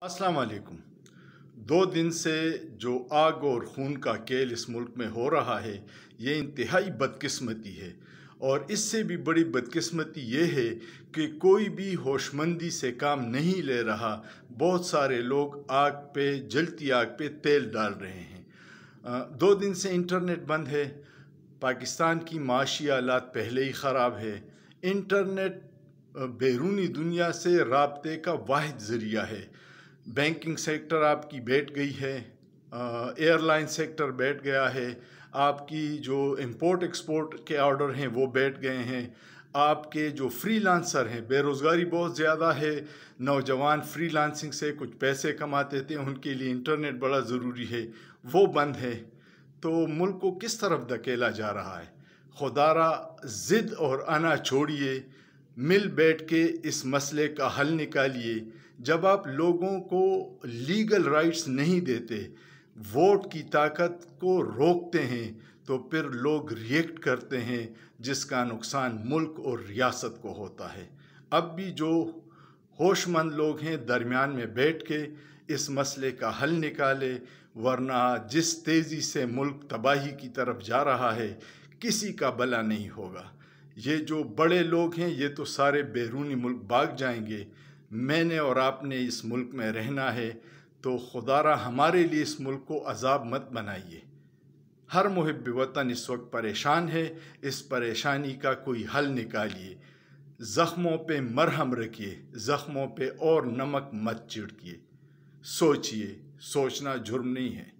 अस्सलाम वालेकुम। 2 दिन से जो आग और खून का खेल इस मुल्क में हो रहा है, ये इंतहाई बदकिस्मती है। और इससे भी बड़ी बदकिस्मती ये है कि कोई भी होशमंदी से काम नहीं ले रहा। बहुत सारे लोग आग पे, जलती आग पे तेल डाल रहे हैं। 2 दिन से इंटरनेट बंद है। पाकिस्तान की माशी हालात पहले ही ख़राब है। इंटरनेट बैरूनी दुनिया से राब्ते का वाहिद ज़रिया है। बैंकिंग सेक्टर आपकी बैठ गई है, एयरलाइन सेक्टर बैठ गया है, आपकी जो इंपोर्ट एक्सपोर्ट के ऑर्डर हैं वो बैठ गए हैं, आपके जो फ्रीलांसर हैं, बेरोज़गारी बहुत ज़्यादा है। नौजवान फ्रीलांसिंग से कुछ पैसे कमाते थे, उनके लिए इंटरनेट बड़ा ज़रूरी है, वो बंद है। तो मुल्क को किस तरफ धकेला जा रहा है? खुदारा ज़िद और अना छोड़िए, मिल बैठ के इस मसले का हल निकालिए। जब आप लोगों को लीगल राइट्स नहीं देते, वोट की ताकत को रोकते हैं, तो फिर लोग रिएक्ट करते हैं, जिसका नुकसान मुल्क और रियासत को होता है। अब भी जो होशमंद लोग हैं, दरमियान में बैठ के इस मसले का हल निकाले, वरना जिस तेज़ी से मुल्क तबाही की तरफ जा रहा है, किसी का भला नहीं होगा। ये जो बड़े लोग हैं, ये तो सारे बैरूनी मुल्क भाग जाएंगे। मैंने और आपने इस मुल्क में रहना है, तो खुदारा हमारे लिए इस मुल्क को अजाब मत बनाइए। हर मुहिब वतन इस वक्त परेशान है, इस परेशानी का कोई हल निकालिए। ज़ख्मों पे मरहम रखिए, ज़ख्मों पे और नमक मत छिड़किए। सोचिए, सोचना जुर्म नहीं है।